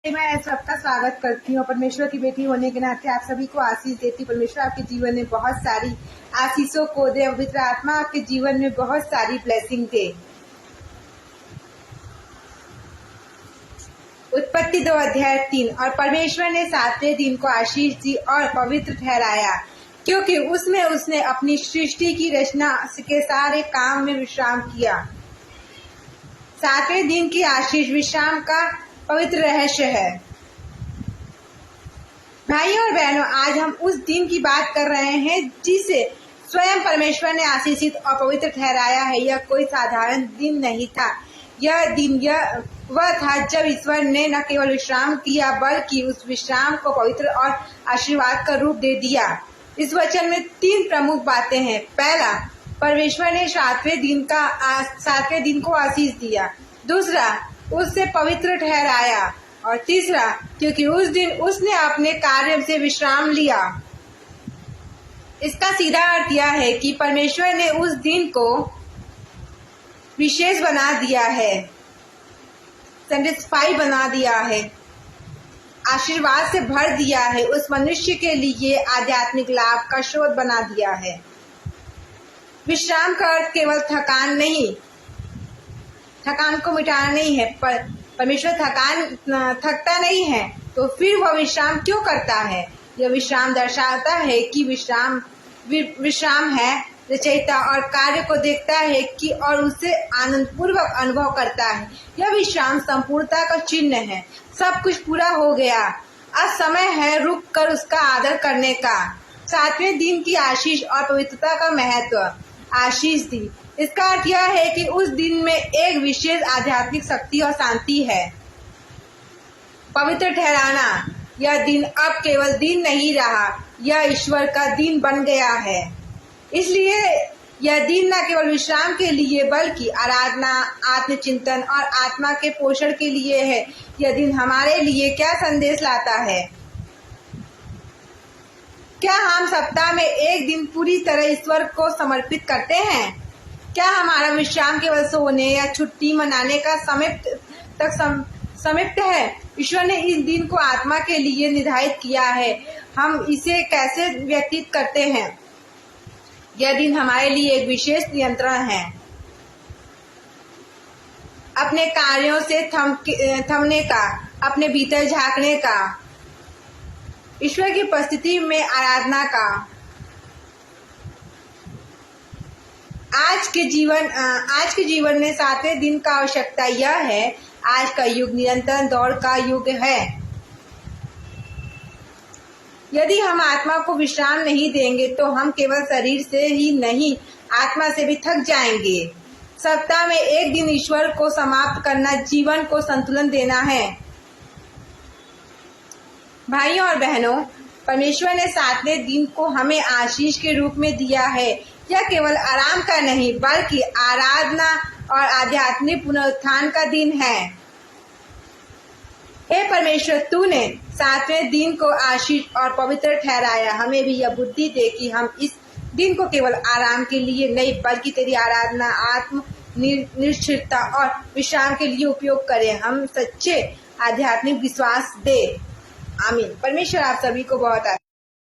मैं सबका स्वागत करती हूँ। परमेश्वर की बेटी होने के नाते आप सभी को आशीष देती। परमेश्वर आपके जीवन में बहुत सारी आशीषों को दे। पवित्र आत्मा आपके जीवन में बहुत सारी ब्लेसिंग दे। उत्पत्ति 2 अध्याय 3। और परमेश्वर ने 7वें दिन को आशीष दी और पवित्र ठहराया, क्योंकि उसमें उसने अपनी सृष्टि की रचना के सारे काम में विश्राम किया। 7वें दिन की आशीष विश्राम का पवित्र रहस्य है। भाइयों और बहनों, आज हम उस दिन की बात कर रहे हैं जिसे स्वयं परमेश्वर ने आशीषित और पवित्र ठहराया है। यह कोई साधारण दिन नहीं था। यह दिन वह था जब ईश्वर ने न केवल विश्राम किया बल्कि उस विश्राम को पवित्र और आशीर्वाद का रूप दे दिया। इस वचन में 3 प्रमुख बातें हैं। पहला, परमेश्वर ने 7वें दिन को आशीष दिया। दूसरा, उससे पवित्र ठहराया। और तीसरा, क्योंकि उस दिन उसने अपने कार्य से विश्राम लिया। इसका सीधा अर्थ यह है कि परमेश्वर ने उस दिन को विशेष बना दिया है, सैटिस्फाई बना दिया है, आशीर्वाद से भर दिया है, उस मनुष्य के लिए आध्यात्मिक लाभ का स्रोत बना दिया है। विश्राम का अर्थ केवल थकान को मिटाना नहीं है। परमेश्वर थकता नहीं है, तो फिर वह विश्राम क्यों करता है? यह विश्राम दर्शाता है कि विश्राम है, रचयिता और कार्य को देखता है कि और उसे आनंद पूर्वक अनुभव करता है। यह विश्राम संपूर्णता का चिन्ह है। सब कुछ पूरा हो गया, अब समय है रुक कर उसका आदर करने का। 7वें दिन की आशीष और पवित्रता का महत्व। आशीष दी, इसका अर्थ यह है कि उस दिन में एक विशेष आध्यात्मिक शक्ति और शांति है। पवित्र ठहराना, यह दिन अब केवल दिन नहीं रहा, यह ईश्वर का दिन बन गया है। इसलिए यह दिन न केवल विश्राम के लिए बल्कि आराधना, आत्मचिंतन और आत्मा के पोषण के लिए है। यह दिन हमारे लिए क्या संदेश लाता है? क्या हम सप्ताह में एक दिन पूरी तरह ईश्वर को समर्पित करते हैं? क्या हमारा विश्राम केवल सोने या छुट्टी मनाने का समाप्त है? ईश्वर ने इस दिन को आत्मा के लिए निर्धारित किया है। हम इसे कैसे व्यतीत करते हैं? यह दिन हमारे लिए एक विशेष नियंत्रण है। अपने कार्यों से थमने का, अपने भीतर झांकने का, ईश्वर की उपस्थिति में आराधना का। आज के जीवन में 7वें दिन का आवश्यकता यह है। आज का युग निरंतर दौड़ का युग है। यदि हम आत्मा को विश्राम नहीं देंगे तो हम केवल शरीर से ही नहीं, आत्मा से भी थक जाएंगे। सप्ताह में एक दिन ईश्वर को समाप्त करना जीवन को संतुलन देना है। भाइयों और बहनों, परमेश्वर ने 7वें दिन को हमें आशीष के रूप में दिया है। यह केवल आराम का नहीं बल्कि आराधना और आध्यात्मिक पुनरुत्थान का दिन है। हे परमेश्वर, तूने 7वें दिन को आशीष और पवित्र ठहराया। हमें भी यह बुद्धि दे कि हम इस दिन को केवल आराम के लिए नहीं बल्कि तेरी आराधना, आत्म निश्चितता और विश्राम के लिए उपयोग करें। हम सच्चे आध्यात्मिक विश्वास दे। आमीन। परमेश्वर आप सभी को बहुत